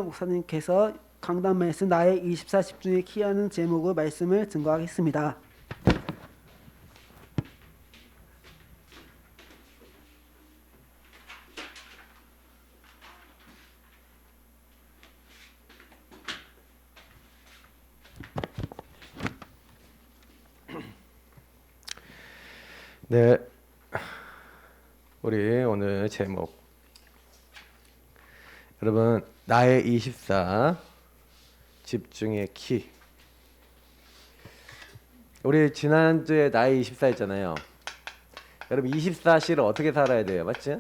목사님께서 강단 말씀 나의 24 집중의 키라는 제목의 말씀을 증거하겠습니다. 네, 우리 오늘 제목, 여러분, 나의 24 집중의 키. 우리 지난주에 나의 24 했잖아요. 여러분 24시를 어떻게 살아야 돼요, 맞지?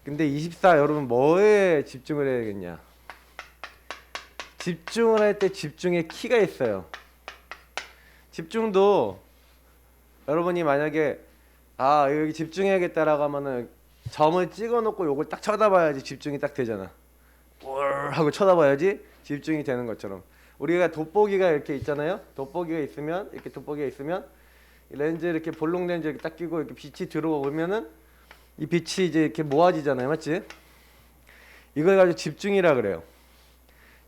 근데 24 여러분 뭐에 집중을 해야겠냐? 집중을 할 때 집중의 키가 있어요. 집중도 여러분이 만약에 여기 집중해야겠다라고 하면은 점을 찍어놓고 요걸 딱 쳐다봐야지 집중이 딱 되잖아. 뭘 하고 쳐다봐야지 집중이 되는 것처럼 우리가 돋보기가 이렇게 있잖아요. 돋보기가 있으면 이 렌즈 이렇게 볼록 렌즈 이렇게 딱 끼고 이렇게 빛이 들어오면은 이 빛이 이제 이렇게 모아지잖아요, 맞지? 이걸 가지고 집중이라 그래요.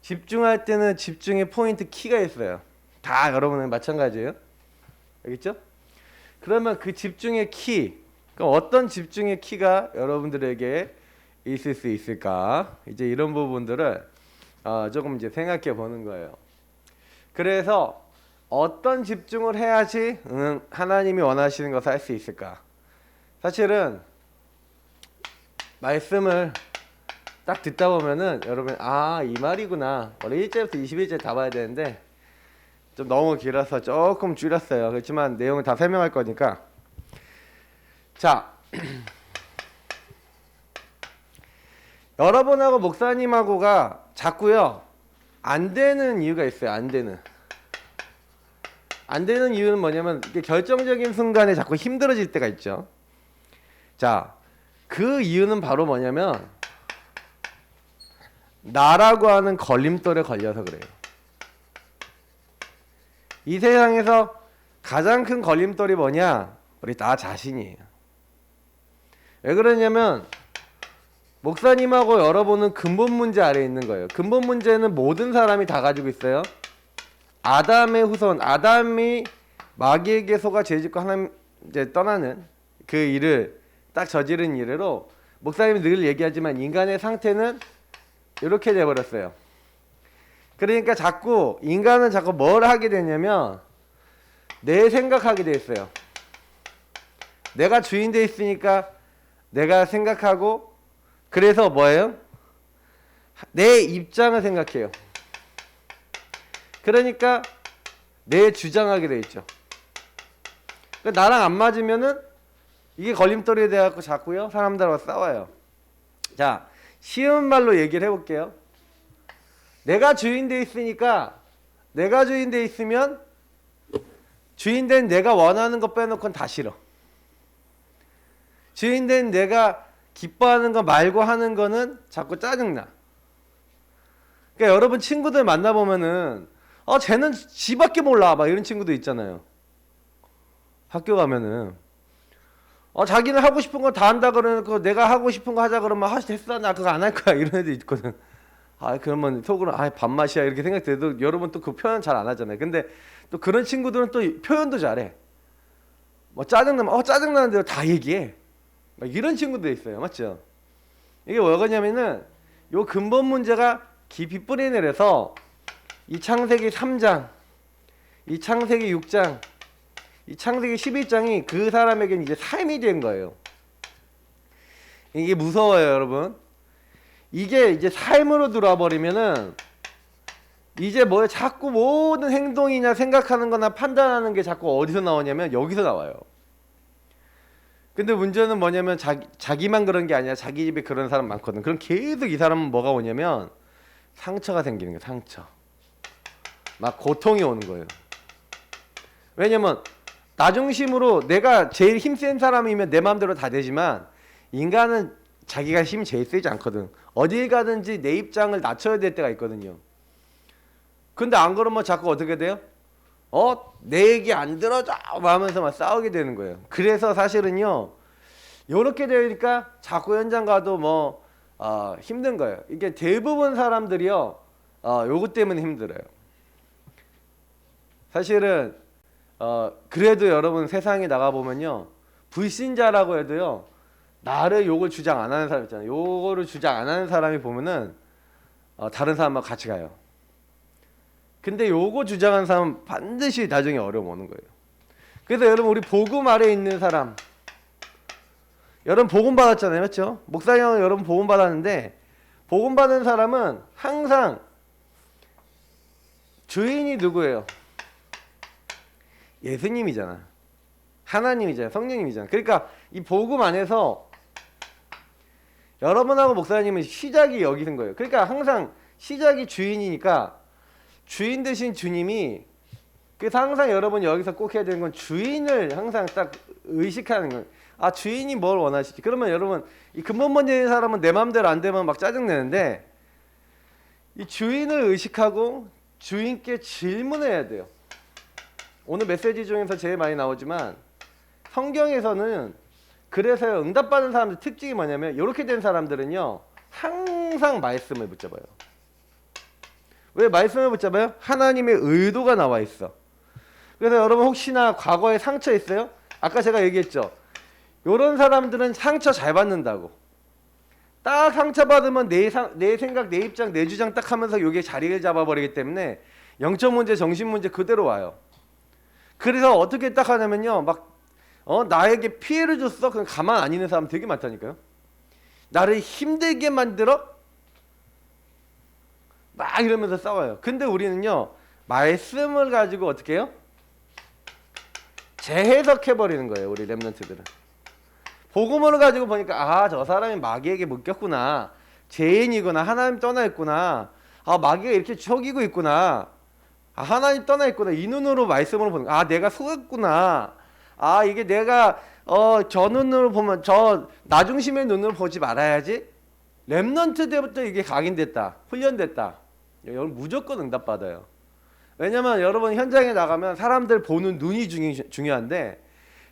집중할 때는 집중의 포인트 키가 있어요. 다 여러분은 마찬가지예요. 알겠죠? 그러면 그 집중의 키, 그럼 어떤 집중의 키가 여러분들에게 있을 수 있을까? 이제 이런 부분들을 조금 이제 생각해 보는 거예요. 그래서 어떤 집중을 해야지 하나님이 원하시는 것을 할 수 있을까? 사실은 말씀을 딱 듣다 보면은 여러분 이 말이구나. 원래 1절부터 21절 다 봐야 되는데 좀 너무 길어서 조금 줄였어요. 그렇지만 내용을 다 설명할 거니까. 자, 여러분하고 목사님하고가 자꾸요 안 되는 이유가 있어요. 안 되는 이유는 뭐냐면 이게 결정적인 순간에 자꾸 힘들어질 때가 있죠. 자, 그 이유는 바로 뭐냐면 나라고 하는 걸림돌에 걸려서 그래요. 이 세상에서 가장 큰 걸림돌이 뭐냐? 우리 나 자신이에요. 왜 그러냐면 목사님하고 여러분은 근본 문제 아래에 있는 거예요. 근본 문제는 모든 사람이 다 가지고 있어요. 아담의 후손, 아담이 마귀에게 속아 죄짓고 하나님 이제 떠나는 그 일을 딱 저지른 이래로 목사님이 늘 얘기하지만 인간의 상태는 이렇게 돼버렸어요. 그러니까 인간은 자꾸 뭘 하게 되냐면 내 생각하게 돼 있어요. 내가 주인 돼 있으니까 내가 생각하고, 그래서 뭐예요? 내 입장을 생각해요. 그러니까 내 주장하게 돼 있죠. 그러니까 나랑 안 맞으면은 이게 걸림돌이 돼갖고 자꾸요 사람들하고 싸워요. 자, 쉬운 말로 얘기를 해볼게요. 내가 주인 돼 있으니까, 내가 주인 돼 있으면 주인 된 내가 원하는 거 빼놓고는 다 싫어. 주인 된 내가 기뻐하는 거 말고 하는 거는 자꾸 짜증나. 그러니까 여러분 친구들 만나보면은 쟤는 지밖에 몰라 막 이런 친구도 있잖아요. 학교 가면은 자기는 하고 싶은 거 다 한다 그러고 내가 하고 싶은 거 하자 그러면 됐어 나 그거 안 할 거야 이런 애도 있거든. 그러면 속으로 밥맛이야 이렇게 생각돼도 여러분 또 그 표현 잘 안 하잖아요. 근데 또 그런 친구들은 또 표현도 잘해. 뭐 짜증나면 짜증나는 대로 다 얘기해. 막 이런 친구도 있어요. 맞죠? 이게 뭐냐면은 요 근본 문제가 깊이 뿌리 내려서 이 창세기 3장, 이 창세기 6장, 이 창세기 11장이 그 사람에게는 이제 삶이 된 거예요. 이게 무서워요, 여러분. 이게 이제 삶으로 들어와 버리면은 이제 자꾸 모든 행동이나 생각하는 거나 판단하는 게 자꾸 어디서 나오냐면 여기서 나와요. 근데 문제는 뭐냐면 자기만 그런 게 아니라 자기 집에 그런 사람 많거든. 그럼 계속 이 사람은 뭐가 오냐면 상처가 생기는 거예요. 상처. 막 고통이 오는 거예요. 왜냐면 나 중심으로 내가 제일 힘센 사람이면 내 마음대로 다 되지만 인간은 자기가 힘이 제일 세지 않거든. 어딜 가든지 내 입장을 낮춰야 될 때가 있거든요. 근데 안 그러면 자꾸 어떻게 돼요? 내 얘기 안 들어줘 하면서 막 싸우게 되는 거예요. 그래서 사실은요 요렇게 되니까 자꾸 현장 가도 힘든 거예요. 이게 대부분 사람들이요, 요것 때문에 힘들어요. 사실은 그래도 여러분 세상에 나가 보면요, 불신자라고 해도요, 나를 요걸 주장 안 하는 사람 있잖아요. 요거를 주장 안 하는 사람이 보면은 다른 사람하고 같이 가요. 근데 요거 주장하는 사람은 반드시 나중에 어려움 오는 거예요. 그래서 여러분, 우리 복음 아래에 있는 사람, 여러분 복음 받았잖아요, 맞죠? 목사님은 여러분 복음 받았는데, 복음 받은 사람은 항상 주인이 누구예요? 예수님이잖아. 하나님이잖아. 성령님이잖아. 그러니까 이 복음 안에서 여러분하고 목사님은 시작이 여기 있는 거예요. 그러니까 항상 시작이 주인이니까 주인 되신 주님이, 그래서 항상 여러분 여기서 꼭 해야 되는 건 주인을 항상 딱 의식하는 거예요. 주인이 뭘 원하시지? 그러면 여러분, 이 근본문제인 사람은 내 마음대로 안 되면 막 짜증내는데, 이 주인을 의식하고 주인께 질문해야 돼요. 오늘 메시지 중에서 제일 많이 나오지만, 성경에서는 그래서 응답받은 사람들 특징이 뭐냐면, 이렇게 된 사람들은요, 항상 말씀을 붙잡아요. 왜 말씀을 붙잡아요? 하나님의 의도가 나와 있어. 그래서 여러분 혹시나 과거에 상처 있어요? 아까 제가 얘기했죠. 이런 사람들은 상처 잘 받는다고. 딱 상처 받으면 내 생각, 내 입장, 내 주장 딱 하면서 이게 자리를 잡아버리기 때문에 영적 문제, 정신 문제 그대로 와요. 그래서 어떻게 딱 하냐면요, 나에게 피해를 줬어? 그냥 가만 안 있는 사람 되게 많다니까요. 나를 힘들게 만들어? 막 이러면서 싸워요. 근데 우리는요, 말씀을 가지고 어떻게 해요? 재해석해버리는 거예요, 우리 렘넌트들은. 복음을 가지고 보니까, 저 사람이 마귀에게 묶였구나, 죄인이구나, 하나님 떠나 있구나, 마귀가 이렇게 속이고 있구나, 하나님 떠나 있구나, 이 눈으로 말씀으로 보는 거야. 내가 속았구나, 이게 내가 저 눈으로 보면, 저 나 중심의 눈으로 보지 말아야지. 렘넌트 때부터 이게 각인됐다, 훈련됐다. 여러분 무조건 응답받아요. 왜냐면 여러분 현장에 나가면 사람들 보는 눈이 중요한데,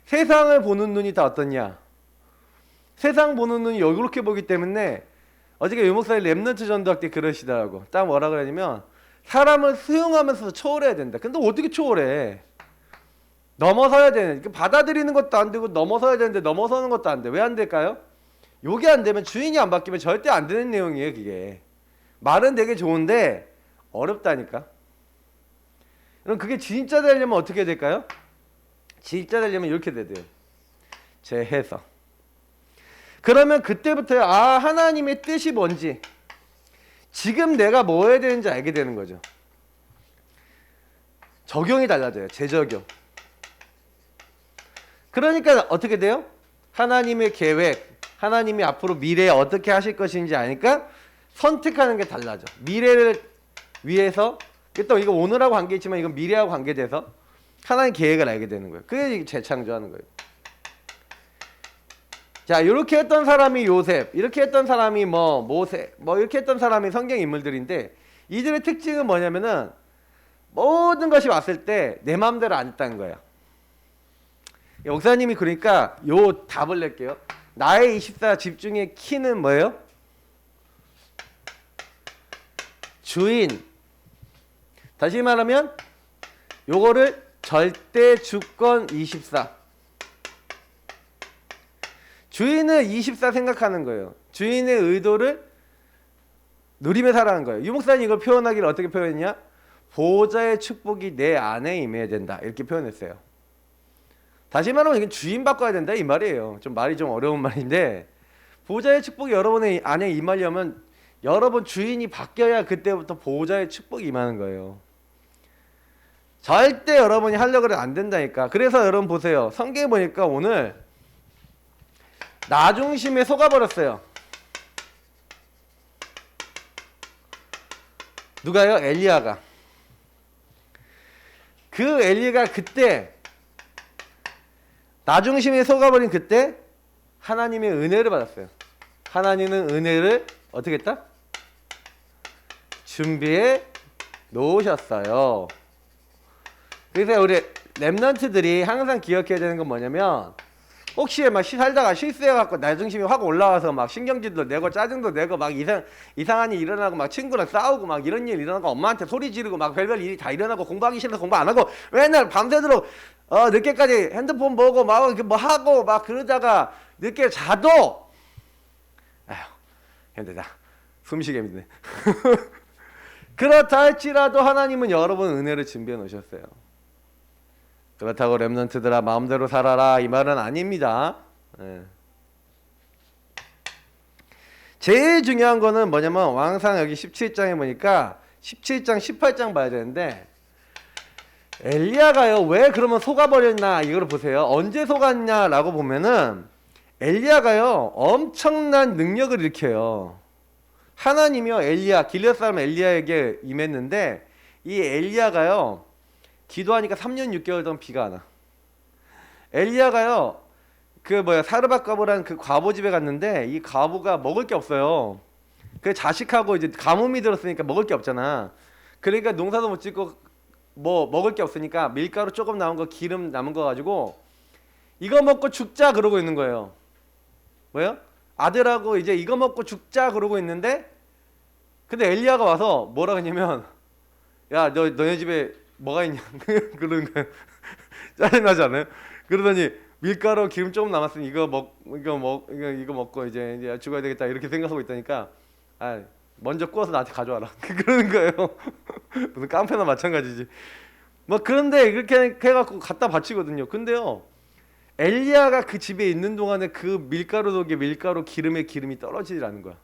세상을 보는 눈이 다 어떻냐? 세상 보는 눈이 이렇게 보기 때문에, 어저께 유목사님 렘넌트 전도학 때 그러시더라고. 딱 뭐라 그러냐면, 사람을 수용하면서 초월해야 된다. 근데 어떻게 초월해? 넘어서야 되는, 받아들이는 것도 안 되고 넘어서야 되는데 넘어서는 것도 안 돼. 왜 안 될까요? 요게 안 되면, 주인이 안 바뀌면 절대 안 되는 내용이에요. 그게 말은 되게 좋은데 어렵다니까. 그럼 그게 진짜 되려면 어떻게 될까요? 진짜 되려면 이렇게 돼야 돼요. 재해석. 그러면 그때부터 하나님의 뜻이 뭔지, 지금 내가 뭐 해야 되는지 알게 되는 거죠. 적용이 달라져요. 재적용. 그러니까 어떻게 돼요? 하나님의 계획, 하나님이 앞으로 미래에 어떻게 하실 것인지 아니까 선택하는 게 달라져. 미래를 위해서, 또 이거 오늘하고 관계있지만 이건 미래하고 관계돼서 하나님 계획을 알게 되는 거예요. 그게 재창조하는 거예요. 자, 이렇게 했던 사람이 요셉, 이렇게 했던 사람이 모세, 이렇게 했던 사람이 성경 인물들인데, 이들의 특징은 뭐냐면은 모든 것이 왔을 때 내 마음대로 안 했다는 거예요. 목사님이 그러니까 요 답을 낼게요. 나의 24 집중의 키는 뭐예요? 주인. 다시 말하면 요거를 절대 주권 24. 주인을 24 생각하는 거예요. 주인의 의도를 누리며 살아가는 거예요. 유목사님 이걸 표현하기를 어떻게 표현했냐? 보호자의 축복이 내 안에 임해야 된다, 이렇게 표현했어요. 다시 말하면 이건 주인 바꿔야 된다 이 말이에요. 좀 말이 좀 어려운 말인데, 보호자의 축복이 여러분의 안에 임하려면 여러분 주인이 바뀌어야 그때부터 보호자의 축복이 임하는 거예요. 절대 여러분이 하려고 해도 안 된다니까. 그래서 여러분 보세요. 성경에 보니까 오늘 나 중심에 속아버렸어요. 누가요? 엘리야가. 그 엘리야가 그때 나 중심에 속아버린 그때 하나님의 은혜를 받았어요. 하나님은 은혜를 어떻게 했다? 준비해 놓으셨어요. 그래서 우리 렘넌트들이 항상 기억해야 되는 건 뭐냐면, 혹시 막 살다가 실수해갖고 나중심이 확 올라와서 막 신경질도 내고 짜증도 내고 막 이상한 일 일어나고 막 친구랑 싸우고 막 이런 일 일어나고 엄마한테 소리 지르고 막 별별 일이 다 일어나고 공부하기 싫어서 공부 안 하고 맨날 밤새도록 늦게까지 핸드폰 보고 막 이렇게 뭐 하고 막 그러다가 늦게 자도 아휴 힘들다 숨쉬기 힘드네. 그렇다 할지라도 하나님은 여러분 은혜를 준비해 놓으셨어요. 그렇다고 렘넌트들아 마음대로 살아라 이 말은 아닙니다. 예. 제일 중요한 거는 뭐냐면 왕상 여기 17장에 보니까 17장 18장 봐야 되는데 엘리야가요 왜 그러면 속아버렸나 이걸 보세요. 언제 속았냐라고 보면은 엘리야가요 엄청난 능력을 일으켜요. 하나님이요 엘리야 길앗 사람 엘리야에게 임했는데 이 엘리야가요 기도하니까 3년 6개월 동안 비가 안 와. 엘리야가요 사르밧 과부라는 그 과부 집에 갔는데 이 과부가 먹을 게 없어요. 그 자식하고 이제 가뭄이 들었으니까 먹을 게 없잖아. 그러니까 농사도 못 짓고 뭐 먹을 게 없으니까 밀가루 조금 남은 거 기름 남은 거 가지고 이거 먹고 죽자 그러고 있는 거예요. 뭐요? 아들하고 이제 이거 먹고 죽자 그러고 있는데 근데 엘리야가 와서 뭐라 했냐면 야 너네 집에 뭐가 있냐 그러는 거예요. 짜증나지 않아요? 그러더니 밀가루 기름 조금 남았으니 이거 먹고 이제 죽어야 되겠다 이렇게 생각하고 있다니까 먼저 구워서 나한테 가져와라 그러는 거예요. 무슨 깡패나 마찬가지지. 뭐 그런데 이렇게 해갖고 갖다 바치거든요. 근데요 엘리야가 그 집에 있는 동안에 그 밀가루 독에 밀가루 기름에 기름이 떨어지질 않는 거야.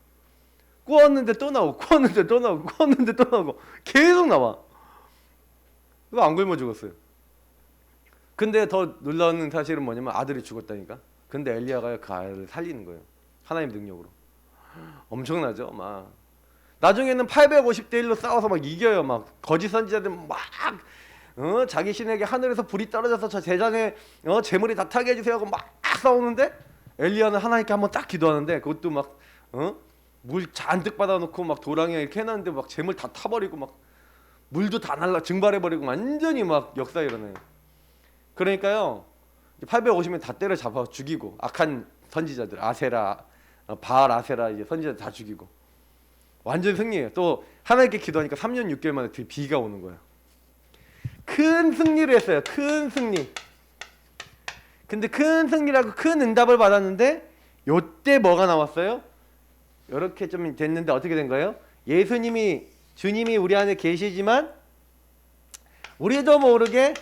구웠는데 또 나오고 구웠는데 또 나오고 구웠는데 또 나오고 계속 나와. 그거 안 굶어 죽었어요. 근데 더 놀라운 사실은 뭐냐면 아들이 죽었다니까. 근데 엘리야가 그 아이를 살리는 거예요. 하나님 능력으로. 엄청나죠. 막 나중에는 850대 1로 싸워서 막 이겨요. 막 거짓 선지자들 막 자기 신에게 하늘에서 불이 떨어져서 저 제자의 재물이 다 타게 해주세요 하고 막 싸우는데 엘리야는 하나님께 한번 딱 기도하는데 그것도 막 물 잔뜩 받아놓고 막 도랑이에 이렇게 해놨는데 막 재물 다 타버리고 막 물도 다 증발해버리고 완전히 막 역사 일어나요. 그러니까요 850명 다 때려잡아 죽이고 악한 선지자들 아세라 바알 아세라 이제 선지자들 다 죽이고 완전 승리해요. 또 하나님께 기도하니까 3년 6개월 만에 비가 오는 거예요. 큰 승리를 했어요. 큰 승리. 근데 큰 승리라고 큰 응답을 받았는데 요때 뭐가 나왔어요? 이렇게 좀 됐는데 어떻게 된 거예요? 주님이 우리 안에 계시지만 우리도 모르게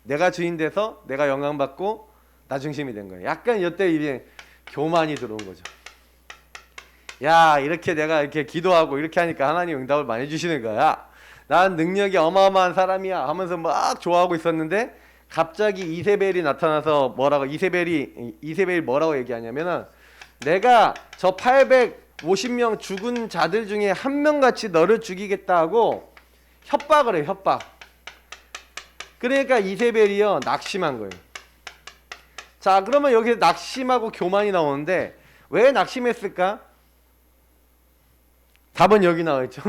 내가 주인 돼서 내가 영광 받고 나 중심이 된 거예요. 약간 이때 이제 교만이 들어온 거죠. 야 이렇게 내가 이렇게 기도하고 이렇게 하니까 하나님 응답을 많이 주시는 거야. 난 능력이 어마어마한 사람이야 하면서 막 좋아하고 있었는데 갑자기 이세벨이 나타나서 이세벨이 뭐라고 얘기하냐면은 내가 저 850명 죽은 자들 중에 한 명같이 너를 죽이겠다 하고 협박을 해요. 협박. 그러니까 이세벨이요 낙심한 거예요. 자 그러면 여기서 낙심하고 교만이 나오는데 왜 낙심했을까? 답은 여기 나와 있죠.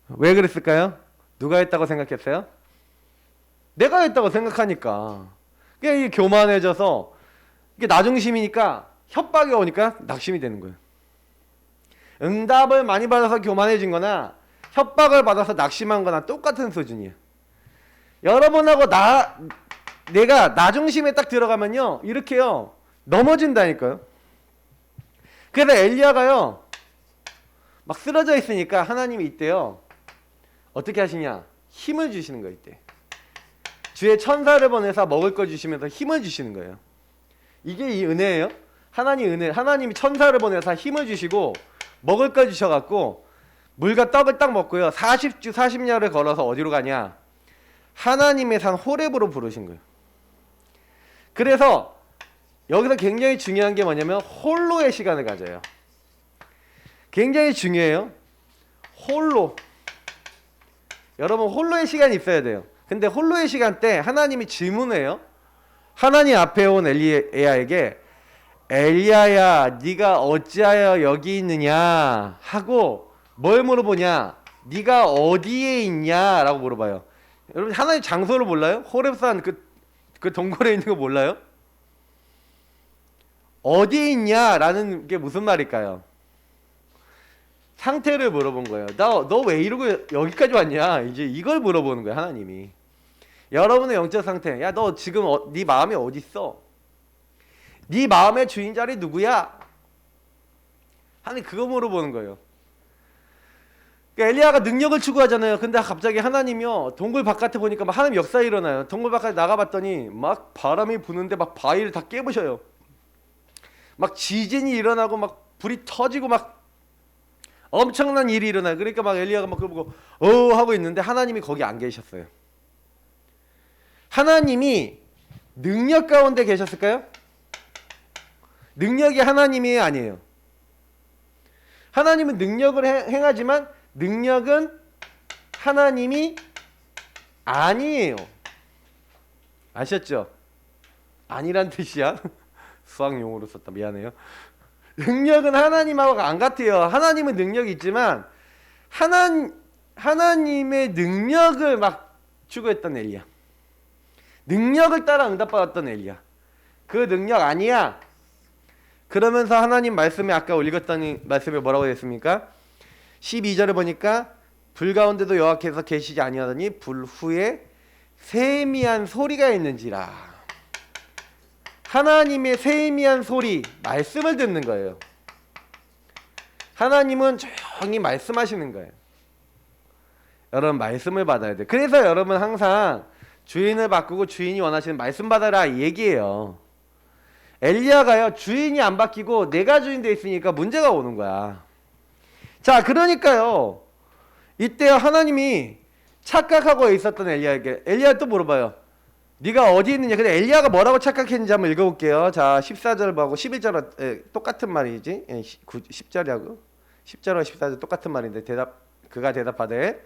왜 그랬을까요? 누가 했다고 생각했어요? 내가 했다고 생각하니까. 그게 이게 교만해져서 이게 나중심이니까 협박이 오니까 낙심이 되는 거예요. 응답을 많이 받아서 교만해진 거나 협박을 받아서 낙심한 거나 똑같은 수준이에요. 여러분하고 내가 나중심에 딱 들어가면요 이렇게요 넘어진다니까요. 그래서 엘리야가요 막 쓰러져 있으니까 하나님이 이때요 어떻게 하시냐 힘을 주시는 거예요. 이때 주의 천사를 보내서 먹을 거 주시면서 힘을 주시는 거예요. 이게 이 은혜예요. 하나님이 천사를 보내서 힘을 주시고 먹을 거 주셔갖고 물과 떡을 딱 먹고요 40주 40야를 걸어서 어디로 가냐 하나님의 산 호렙으로 부르신 거예요. 그래서 여기서 굉장히 중요한 게 뭐냐면 홀로의 시간을 가져요. 굉장히 중요해요. 홀로. 여러분 홀로의 시간이 있어야 돼요. 근데 홀로의 시간 때 하나님이 질문해요. 하나님 앞에 온 엘리야에게 엘리야야 네가 어찌하여 여기 있느냐 하고 뭘 물어보냐 네가 어디에 있냐 라고 물어봐요. 여러분 하나님 장소를 몰라요? 호렙산 그 동굴에 있는 거 몰라요? 어디에 있냐라는 게 무슨 말일까요? 상태를 물어본 거예요. 너 왜 이러고 여기까지 왔냐? 이제 이걸 물어보는 거예요, 하나님이. 여러분의 영적 상태. 야, 너 지금 네 마음이 어디 있어? 네 마음의 주인 자리 누구야? 하나님 그거 물어보는 거예요. 그러니까 엘리야가 능력을 추구하잖아요. 근데 갑자기 하나님이요, 동굴 바깥에 보니까 막 하나님 역사 일어나요. 동굴 바깥에 나가봤더니 막 바람이 부는데 막 바위를 다 깨부셔요. 막 지진이 일어나고 막 불이 터지고 막 엄청난 일이 일어나요. 그러니까 막 엘리야가 막 그걸 보고 하고 있는데 하나님이 거기 안 계셨어요. 하나님이 능력 가운데 계셨을까요? 능력이 하나님이 아니에요. 하나님은 능력을 행하지만 능력은 하나님이 아니에요. 아셨죠? 아니란 뜻이야. 수학 용어로 썼다. 미안해요. 능력은 하나님하고 안 같아요. 하나님은 능력이 있지만 하나님의 능력을 막 추구했던 엘리야. 능력을 따라 응답받았던 엘리야. 그 능력 아니야. 그러면서 하나님 말씀에 아까 읽었던 말씀에 뭐라고 했습니까? 12절을 보니까 불 가운데도 여호와께서 계시지 아니하더니 불 후에 세미한 소리가 있는지라. 하나님의 세미한 소리, 말씀을 듣는 거예요. 하나님은 조용히 말씀하시는 거예요. 여러분 말씀을 받아야 돼요. 그래서 여러분 항상 주인을 바꾸고 주인이 원하시는 말씀 받아라 이 얘기예요. 엘리야가요, 주인이 안 바뀌고 내가 주인 돼 있으니까 문제가 오는 거야. 자, 그러니까요, 이때 하나님이 착각하고 있었던 엘리야에게, 엘리야 또 물어봐요. 네가 어디 있느냐. 근데 엘리야가 뭐라고 착각했는지 한번 읽어볼게요. 자, 14절하고 11절 똑같은 말이지. 10절하고 14절 똑같은 말인데 그가 대답하되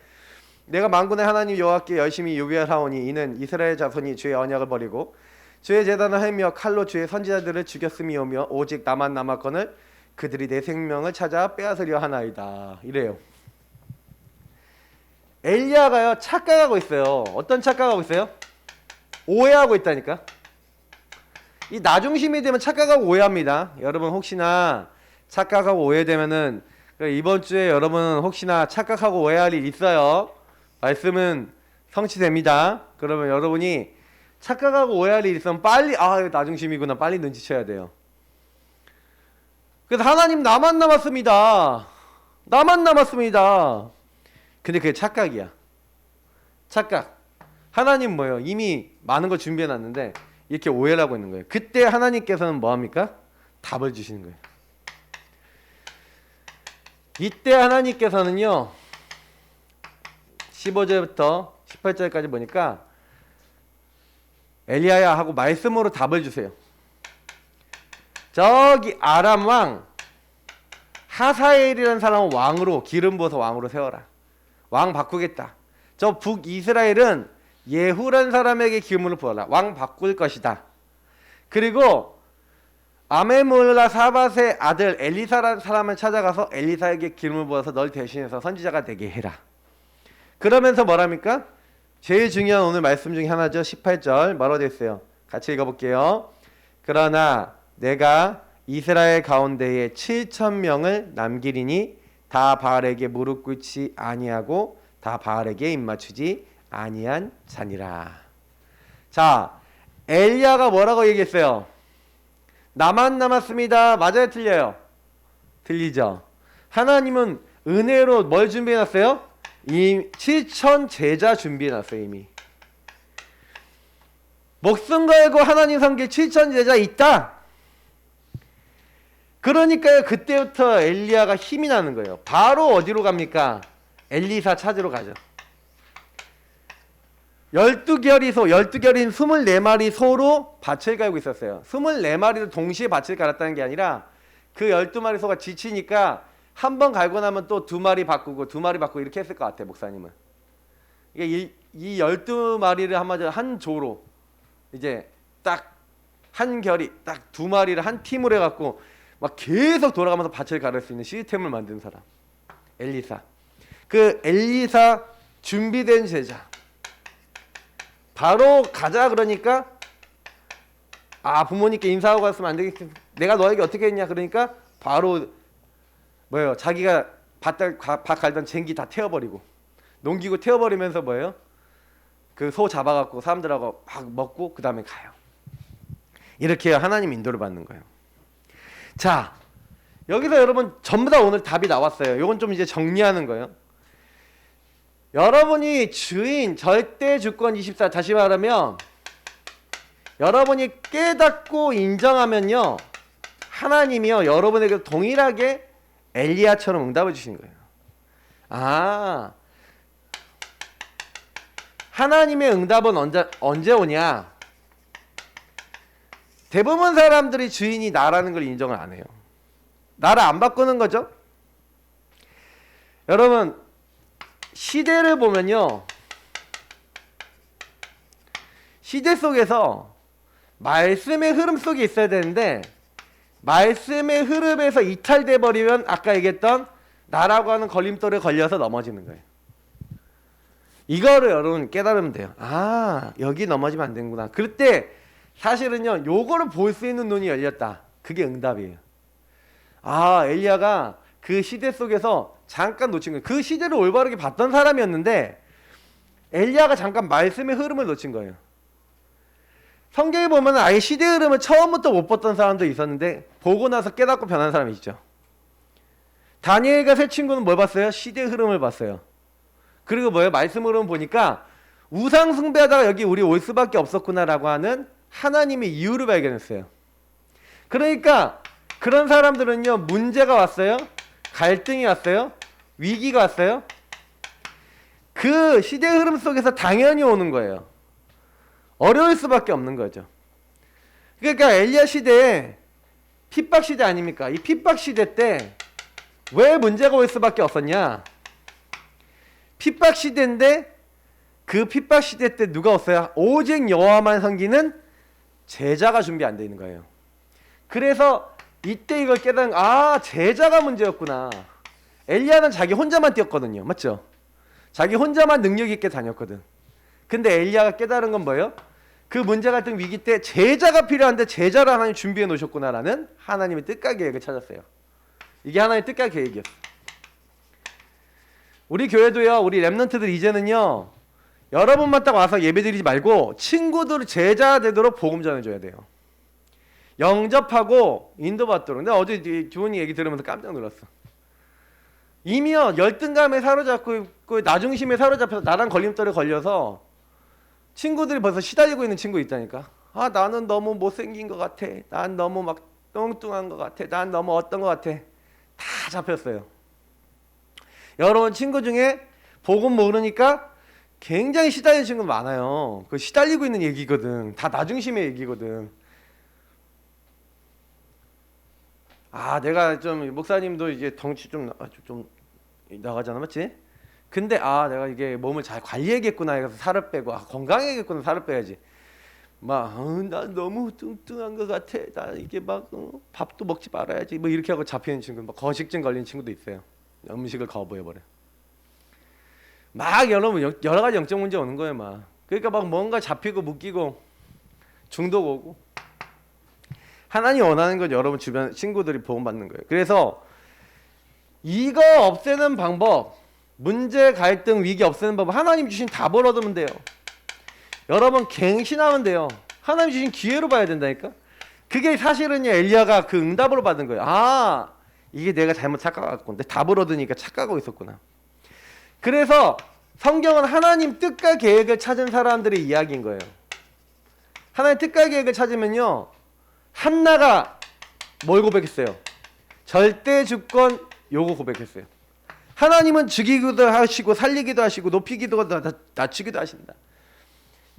내가 만군의 하나님 여호와께 열심히 요구하오니 이는 이스라엘 자손이 주의 언약을 버리고 주의 제단을 하며 칼로 주의 선지자들을 죽였음이오며 오직 나만 남았거늘 그들이 내 생명을 찾아 빼앗으려 하나이다. 이래요. 엘리야가요 착각하고 있어요. 어떤 착각하고 있어요? 오해하고 있다니까. 이 나중심이 되면 착각하고 오해합니다. 여러분 혹시나 착각하고 오해되면은 이번 주에 여러분 혹시나 착각하고 오해할 일 있어요. 말씀은 성취됩니다. 그러면 여러분이 착각하고 오해할 일 있으면 빨리 이거 나중심이구나 빨리 눈치채야 돼요. 그래서 하나님 나만 남았습니다. 나만 남았습니다. 근데 그게 착각이야. 착각. 하나님 뭐예요? 이미 많은 걸 준비해 놨는데 이렇게 오해를 하고 있는 거예요. 그때 하나님께서는 뭐 합니까? 답을 주시는 거예요. 이때 하나님께서는요 15절부터 18절까지 보니까 엘리야야 하고 말씀으로 답을 주세요. 저기 아람 왕 하사엘이라는 사람을 왕으로 기름 부어서 왕으로 세워라. 왕 바꾸겠다. 저 북이스라엘은 예후라는 사람에게 기름을 부어라. 왕 바꿀 것이다. 그리고 아메몰라 사밧의 아들 엘리사라는 사람을 찾아가서 엘리사에게 기름을 부어서 널 대신해서 선지자가 되게 해라. 그러면서 뭐랍니까? 제일 중요한 오늘 말씀 중에 하나죠. 18절 뭐라고 되어 있어요? 같이 읽어볼게요. 그러나 내가 이스라엘 가운데에 7,000명을 남기리니 다 바알에게 무릎 꿇지 아니하고 다 바알에게 입맞추지 아니한 자니라. 자, 엘리야가 뭐라고 얘기했어요? 나만 남았습니다. 맞아요, 틀려요? 틀리죠. 하나님은 은혜로 뭘 준비해놨어요? 이 7,000 제자 준비해놨어요. 이미 목숨 걸고 하나님 섬길 7,000 제자 있다. 그러니까요 그때부터 엘리야가 힘이 나는 거예요. 바로 어디로 갑니까? 엘리사 찾으러 가죠. 12결이 소, 12결인 24마리 소로 밭을 갈고 있었어요. 24마리로 동시에 밭을 갈았다는 게 아니라 그 12마리 소가 지치니까 한 번 갈고 나면 또 2마리 바꾸고 2마리 바꾸고 이렇게 했을 것 같아요. 목사님은. 이게 이 12마리를 한 조로 이제 딱 한 결이 딱 2마리를 한 팀으로 해갖고 막 계속 돌아가면서 밭을 가를 수 있는 시스템을 만든 사람 엘리사. 그 엘리사 준비된 제자 바로 가자 그러니까 아 부모님께 인사하고 갔으면 안 되겠지. 내가 너에게 어떻게 했냐 그러니까 바로 뭐예요? 자기가 밭 갈던 쟁기 다 태워버리고 농기구 태워버리면서 뭐예요? 그 소 잡아갖고 사람들하고 막 먹고 그 다음에 가요. 이렇게 하나님 인도를 받는 거예요. 자 여기서 여러분 전부 다 오늘 답이 나왔어요. 이건 좀 이제 정리하는 거예요. 여러분이 주인 절대 주권 24 다시 말하면 여러분이 깨닫고 인정하면요 하나님이요 여러분에게 동일하게 엘리야처럼 응답을 주시는 거예요. 아 하나님의 응답은 언제 오냐? 대부분 사람들이 주인이 나라는 걸 인정을 안 해요. 나를 안 바꾸는 거죠. 여러분 시대를 보면요 시대 속에서 말씀의 흐름 속에 있어야 되는데 말씀의 흐름에서 이탈돼 버리면 아까 얘기했던 나라고 하는 걸림돌에 걸려서 넘어지는 거예요. 이거를 여러분 깨달으면 돼요. 아 여기 넘어지면 안 되는구나. 그럴 때 사실은요 요거를 볼 수 있는 눈이 열렸다. 그게 응답이에요. 아 엘리야가 그 시대 속에서 잠깐 놓친 거예요. 그 시대를 올바르게 봤던 사람이었는데 엘리야가 잠깐 말씀의 흐름을 놓친 거예요. 성경에 보면 아예 시대 흐름을 처음부터 못 봤던 사람도 있었는데 보고 나서 깨닫고 변한 사람이 있죠. 다니엘과 세 친구는 뭘 봤어요? 시대 흐름을 봤어요. 그리고 뭐예요? 말씀 흐름 보니까 우상 숭배하다가 여기 우리 올 수밖에 없었구나라고 하는 하나님의 이유를 발견했어요. 그러니까 그런 사람들은요 문제가 왔어요. 갈등이 왔어요. 위기가 왔어요. 그 시대 흐름 속에서 당연히 오는 거예요. 어려울 수밖에 없는 거죠. 그러니까 엘리야 시대에 핍박 시대 아닙니까? 이 핍박 시대 때 왜 문제가 올 수밖에 없었냐? 핍박 시대인데 그 핍박 시대 때 누가 없어요? 오직 여호와만 섬기는 제자가 준비 안 돼 있는 거예요. 그래서 이때 이걸 깨달은 아 제자가 문제였구나. 엘리야는 자기 혼자만 뛰었거든요. 맞죠? 자기 혼자만 능력 있게 다녔거든. 근데 엘리야가 깨달은 건 뭐예요? 그 문제 갈등 위기 때 제자가 필요한데 제자를 하나님 준비해 놓으셨구나라는 하나님의 뜻과 계획을 찾았어요. 이게 하나님의 뜻과 계획이었어. 우리 교회도요. 우리 랩런트들 이제는요. 여러분만 딱 와서 예배드리지 말고 친구들 제자 되도록 복음 전해줘야 돼요. 영접하고 인도받도록. 내가 어제 주원이 얘기 들으면서 깜짝 놀랐어. 이미요 열등감에 사로잡고 있고 나중심에 사로잡혀서 나랑 걸림돌에 걸려서 친구들이 벌써 시달리고 있는 친구 있다니까. 아 나는 너무 못생긴 것 같아. 난 너무 막 뚱뚱한 것 같아. 난 너무 어떤 것 같아. 다 잡혔어요. 여러분 친구 중에 복음 모르니까 굉장히 시달리는 친구 많아요. 그 시달리고 있는 얘기거든. 다 나중심의 얘기거든. 아 내가 좀 목사님도 이제 덩치 좀 나가잖아, 맞지? 근데 아 내가 이게 몸을 잘 관리해야겠구나 해서 살을 빼고 아 건강해야겠구나 살을 빼야지. 막 나 너무 뚱뚱한 것 같아. 나 이게 막 밥도 먹지 말아야지. 뭐 이렇게 하고 잡히는 친구, 막 거식증 걸린 친구도 있어요. 음식을 거부해버려. 막 여러 가지 영적 문제 오는 거예요, 막. 그러니까 막 뭔가 잡히고 묶이고 중독 오고. 하나님 원하는 건 여러분 주변 친구들이 보험받는 거예요. 그래서 이거 없애는 방법, 문제, 갈등, 위기 없애는 방법 하나님 주신 답을 얻으면 돼요. 여러분 갱신하면 돼요. 하나님 주신 기회로 봐야 된다니까. 그게 사실은요 엘리야가 그 응답으로 받은 거예요. 아 이게 내가 잘못 착각하고 근데 답을 얻으니까 착각하고 있었구나. 그래서 성경은 하나님 뜻과 계획을 찾은 사람들의 이야기인 거예요. 하나님 뜻과 계획을 찾으면요 한나가 뭘 고백했어요? 절대 주권 요거 고백했어요. 하나님은 죽이기도 하시고 살리기도 하시고 높이기도 하고 낮추기도 하신다.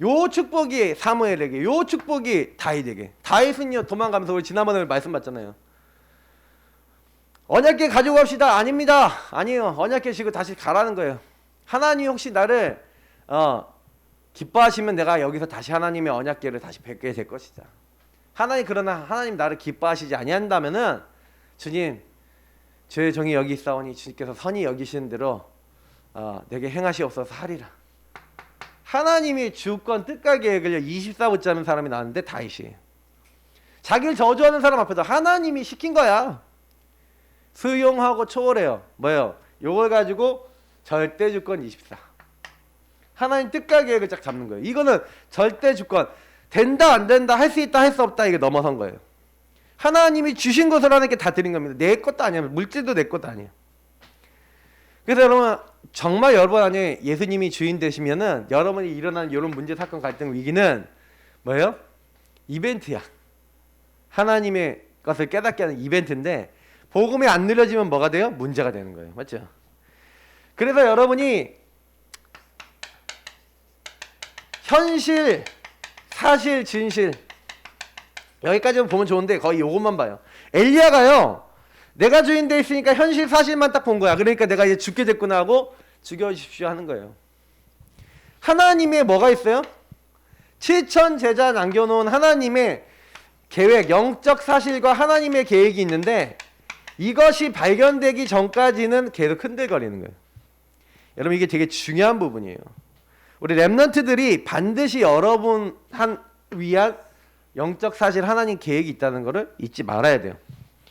요 축복이 사무엘에게, 요 축복이 다윗에게. 다윗은요 도망가면서 우리 지난번에 말씀 받잖아요. 언약궤 가지고 갑시다. 아닙니다. 아니에요. 언약궤 지고 다시 가라는 거예요. 하나님 혹시 나를 기뻐하시면 내가 여기서 다시 하나님의 언약궤를 다시 뵙게 될 것이다. 하나님 그러나 하나님 나를 기뻐하시지 아니한다면은 주님 저의 정이 여기 있사오니 주님께서 선히 여기시는 대로 내게 행하시옵소서 하리라. 하나님이 주권 뜻과 계획을 24 붙잡는 사람이 나왔는데 다윗이에요. 자기를 저주하는 사람 앞에서 하나님이 시킨 거야. 수용하고 초월해요. 뭐예요? 요걸 가지고 절대 주권 24. 하나님 뜻과 계획을 쫙 잡는 거예요. 이거는 절대 주권. 된다 안 된다 할 수 있다 할 수 없다 이게 넘어선 거예요. 하나님이 주신 것을 하나님께 다 드린 겁니다. 내 것도 아니야. 물질도 내 것도 아니야. 그래서 여러분 정말 여러분 안에 예수님이 주인 되시면은 여러분이 일어나는 이런 문제 사건 갈등 위기는 뭐예요? 이벤트야. 하나님의 것을 깨닫게 하는 이벤트인데 복음이 안 누려지면 뭐가 돼요? 문제가 되는 거예요. 맞죠? 그래서 여러분이 현실, 사실, 진실 여기까지만 보면 좋은데 거의 요것만 봐요. 엘리야가요. 내가 주인 돼 있으니까 현실 사실만 딱 본 거야. 그러니까 내가 이제 죽게 됐구나 하고 죽여주십시오 하는 거예요. 하나님의 뭐가 있어요? 7천 제자 남겨놓은 하나님의 계획, 영적 사실과 하나님의 계획이 있는데 이것이 발견되기 전까지는 계속 흔들거리는 거예요. 여러분 이게 되게 중요한 부분이에요. 우리 렘넌트들이 반드시 여러분 위한 영적 사실 하나님 계획이 있다는 것을 잊지 말아야 돼요.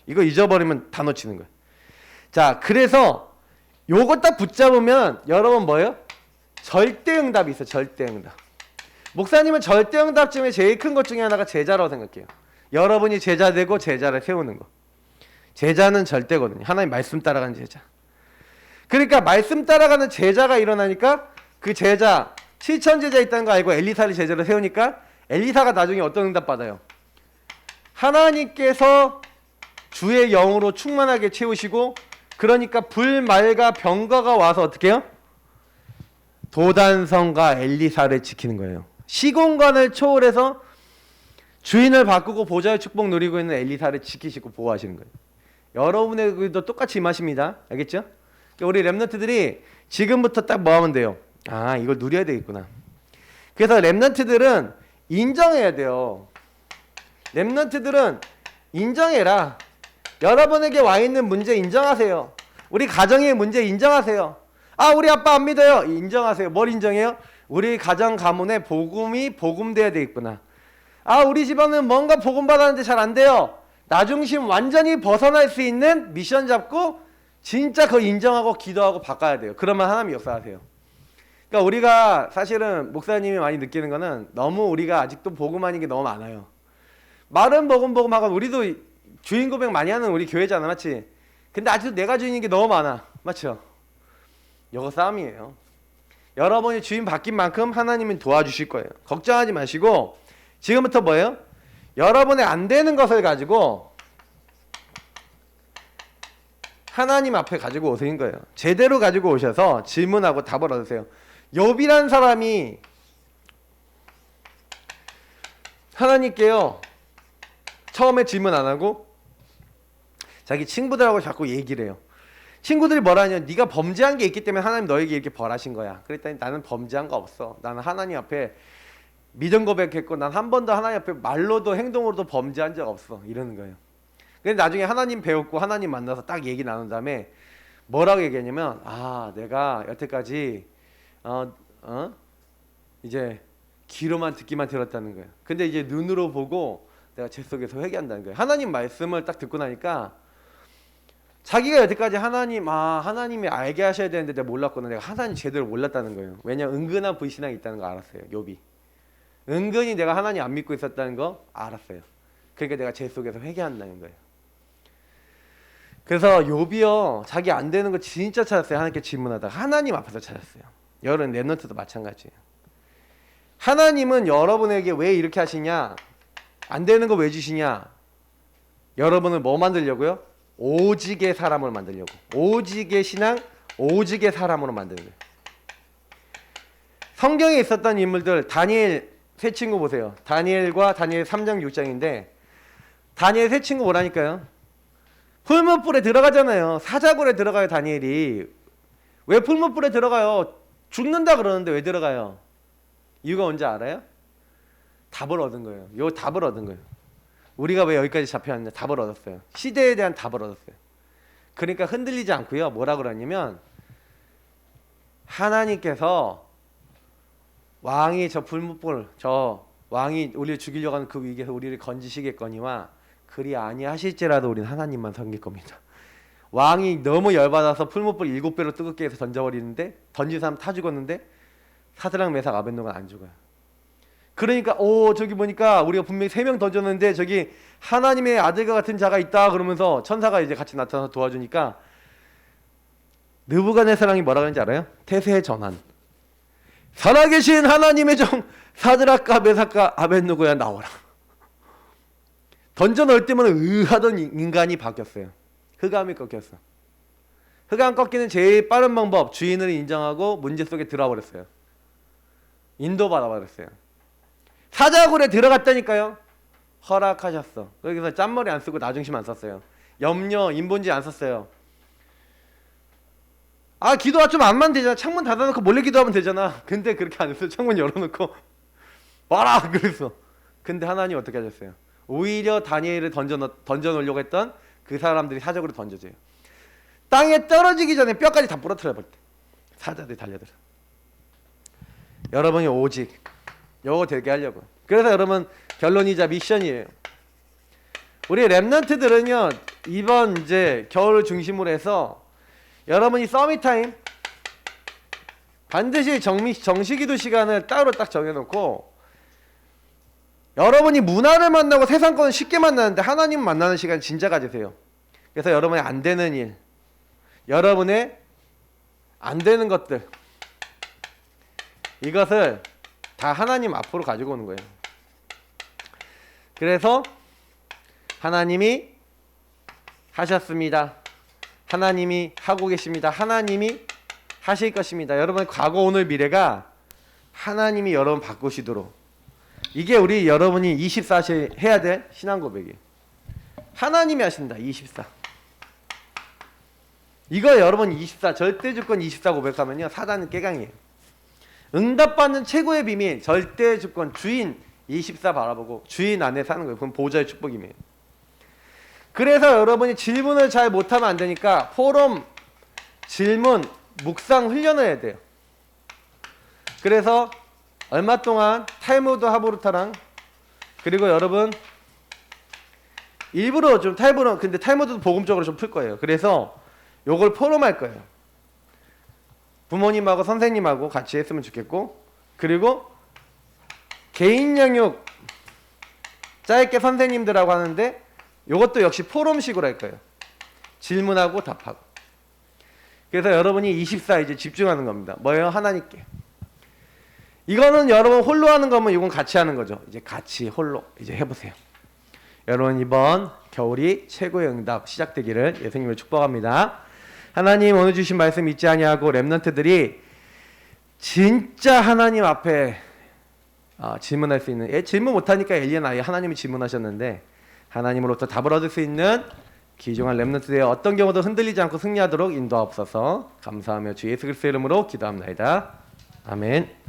이거 잊어버리면 다 놓치는 거예요. 자, 그래서 요거 딱 붙잡으면 여러분 뭐예요? 절대응답이 있어요. 절대응답. 목사님은 절대응답 중에 제일 큰 것 중에 하나가 제자라고 생각해요. 여러분이 제자 되고 제자를 세우는 거. 제자는 절대거든요. 하나님 말씀 따라가는 제자. 그러니까 말씀 따라가는 제자가 일어나니까 그 제자 7천 제자 있다는 거 알고 엘리사를 제자로 세우니까 엘리사가 나중에 어떤 응답 받아요? 하나님께서 주의 영으로 충만하게 채우시고 그러니까 불말과 병거가 와서 어떻게 해요? 도단성과 엘리사를 지키는 거예요. 시공간을 초월해서 주인을 바꾸고 보좌의 축복 누리고 있는 엘리사를 지키시고 보호하시는 거예요. 여러분에게도 똑같이 임하십니다. 알겠죠? 그러니까 우리 렘넌트들이 지금부터 딱 뭐 하면 돼요? 아, 이걸 누려야 되겠구나. 그래서 렘넌트들은 인정해야 돼요. 렘넌트들은 인정해라. 여러분에게 와 있는 문제 인정하세요. 우리 가정의 문제 인정하세요. 아, 우리 아빠 안 믿어요. 인정하세요. 뭘 인정해요? 우리 가정 가문에 복음이 복음돼야 되겠구나. 아, 우리 집안은 뭔가 복음 받았는데 잘 안 돼요. 나 중심 완전히 벗어날 수 있는 미션 잡고 진짜 그거 인정하고 기도하고 바꿔야 돼요. 그러면 하나님이 역사하세요. 그러니까 우리가 사실은 목사님이 많이 느끼는 거는 너무 우리가 아직도 복음하는 게 너무 많아요. 말은 복음 하고 우리도 주인 고백 많이 하는 우리 교회잖아. 맞지? 근데 아직도 내가 주인인 게 너무 많아. 맞죠? 이거 싸움이에요. 여러분이 주인 바뀐 만큼 하나님은 도와주실 거예요. 걱정하지 마시고 지금부터 뭐예요? 여러분의 안 되는 것을 가지고 하나님 앞에 가지고 오신 거예요. 제대로 가지고 오셔서 질문하고 답을 얻으세요. 욥이란 사람이 하나님께요 처음에 질문 안 하고 자기 친구들하고 자꾸 얘기를 해요. 친구들이 뭐라 하냐, 네가 범죄한 게 있기 때문에 하나님 너에게 이렇게 벌하신 거야. 그랬더니 나는 범죄한 거 없어. 나는 하나님 앞에 믿음 고백했고 난 한 번도 하나님 앞에 말로도 행동으로도 범죄한 적 없어. 이러는 거예요. 근데 나중에 하나님 배웠고 하나님 만나서 딱 얘기 나눈 다음에 뭐라고 얘기했냐면, 아, 내가 여태까지 이제 귀로만 듣기만 들었다는 거예요. 근데 이제 눈으로 보고 내가 제 속에서 회개한다는 거예요. 하나님 말씀을 딱 듣고 나니까 자기가 여태까지 하나님이 알게 하셔야 되는데 내가 몰랐구나. 내가 하나님 제대로 몰랐다는 거예요. 왜냐, 은근한 불신앙이 있다는 거 알았어요. 욥이. 은근히 내가 하나님 안 믿고 있었다는 거 알았어요. 그러니까 내가 제 속에서 회개한다는 거예요. 그래서 욥이요 자기 안 되는 거 진짜 찾았어요. 하나님께 질문하다가 하나님 앞에서 찾았어요. 여러분 렘넌트도 마찬가지예요. 하나님은 여러분에게 왜 이렇게 하시냐, 안 되는 거 왜 주시냐, 여러분을 뭐 만들려고요? 오직의 사람으로 만들려고. 오직의 신앙, 오직의 사람으로 만드는 거예요. 성경에 있었던 인물들, 다니엘 세 친구 보세요. 다니엘과 다니엘 3장 6장인데 다니엘 세 친구 뭐라니까요? 풀무불에 들어가잖아요. 사자굴에 들어가요. 다니엘이. 왜 풀무불에 들어가요? 죽는다 그러는데 왜 들어가요? 이유가 뭔지 알아요? 답을 얻은 거예요. 요 답을 얻은 거예요. 우리가 왜 여기까지 잡혀왔냐? 답을 얻었어요. 시대에 대한 답을 얻었어요. 그러니까 흔들리지 않고요. 뭐라 그러냐면 하나님께서 왕이 저 풀무불, 저 왕이 우리를 죽이려고 하는 그 위기에서 우리를 건지시겠거니와 그리 아니하실지라도 우리는 하나님만 섬길 겁니다. 왕이 너무 열받아서 풀무불 7배로 뜨겁게 해서 던져버리는데 던진 사람 다 죽었는데 사드락 메삭 아벳노고는 안 죽어요. 그러니까 저기 보니까 우리가 분명히 3명 던졌는데 저기 하나님의 아들과 같은 자가 있다 그러면서 천사가 이제 같이 나타나서 도와주니까 느부갓네살이 뭐라 그러는지 알아요? 태세 전환. 살아계신 하나님의 종 사드락과 메삭과 아벳노고야 나오라. 던져 넣을 때마다 하던 인간이 바뀌었어요. 흑암이 꺾였어. 흑암 꺾이는 제일 빠른 방법, 주인을 인정하고 문제 속에 들어와 버렸어요. 인도받아 버렸어요. 사자굴에 들어갔다니까요. 허락하셨어. 여기서 짠머리 안 쓰고 나중심 안 썼어요. 염려, 인본주의 안 썼어요. 기도가 좀 안만 되잖아. 창문 닫아놓고 몰래 기도하면 되잖아. 근데 그렇게 안 했어요. 창문 열어놓고 봐라 그랬어. 근데 하나님 어떻게 하셨어요? 오히려 다니엘을 던져놓으려고 했던 그 사람들이 사적으로 던져져요. 땅에 떨어지기 전에 뼈까지 다 부러뜨려 버릴 때 사자들이 달려들어. 여러분이 오직 요거 되게 하려고. 그래서 여러분 결론이자 미션이에요. 우리 랩런트들은요 이번 이제 겨울을 중심으로 해서 여러분이 서밋타임 반드시 정시기도 시간을 따로 딱 정해놓고 여러분이 문화를 만나고 세상권을 쉽게 만나는데 하나님 만나는 시간 진짜 가지세요. 그래서 여러분의 안 되는 일, 여러분의 안 되는 것들 이것을 다 하나님 앞으로 가지고 오는 거예요. 그래서 하나님이 하셨습니다. 하나님이 하고 계십니다. 하나님이 하실 것입니다. 여러분의 과거, 오늘, 미래가 하나님이 여러분 바꾸시도록 이게 우리 여러분이 24시 해야 될 신앙 고백이에요. 하나님이 하신다. 24. 이거 여러분 24 절대주권 24 고백하면요 사단은 깨강이에요. 응답받는 최고의 비밀 절대주권 주인 24 바라보고 주인 안에 사는 거예요. 그건 보좌의 축복이에요. 그래서 여러분이 질문을 잘 못하면 안 되니까 포럼 질문 묵상 훈련을 해야 돼요. 그래서 얼마 동안 탈무드 하보르타랑 그리고 여러분 일부러 좀 근데 탈무드도 복음적으로 좀 풀 거예요. 그래서 요걸 포럼할 거예요. 부모님하고 선생님하고 같이 했으면 좋겠고 그리고 개인 영역 짧게 선생님들하고 하는데 요것도 역시 포럼식으로 할 거예요. 질문하고 답하고. 그래서 여러분이 24 이제 집중하는 겁니다. 뭐예요? 하나님께. 이거는 여러분 홀로 하는 거면 이건 같이 하는 거죠. 이제 같이 홀로 이제 해보세요. 여러분 이번 겨울이 최고의 응답 시작되기를 예수님을 축복합니다. 하나님 오늘 주신 말씀 잊지 아니하고 렘넌트들이 진짜 하나님 앞에 질문할 수 있는 질문 못하니까 엘리야는 아예 하나님이 질문하셨는데 하나님으로부터 답을 얻을 수 있는 귀중한 렘넌트들의 어떤 경우도 흔들리지 않고 승리하도록 인도하옵소서. 감사하며 주 예수 그리스도의 이름으로 기도합나이다. 아멘.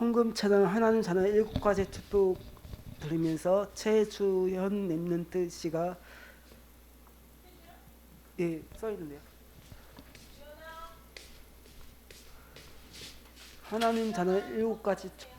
헌금 찬양 하나님 찬양 7가지 축복 부르면서 최주현 랩런트 씨가 써있는데요. 하나님 찬양 7가지 축복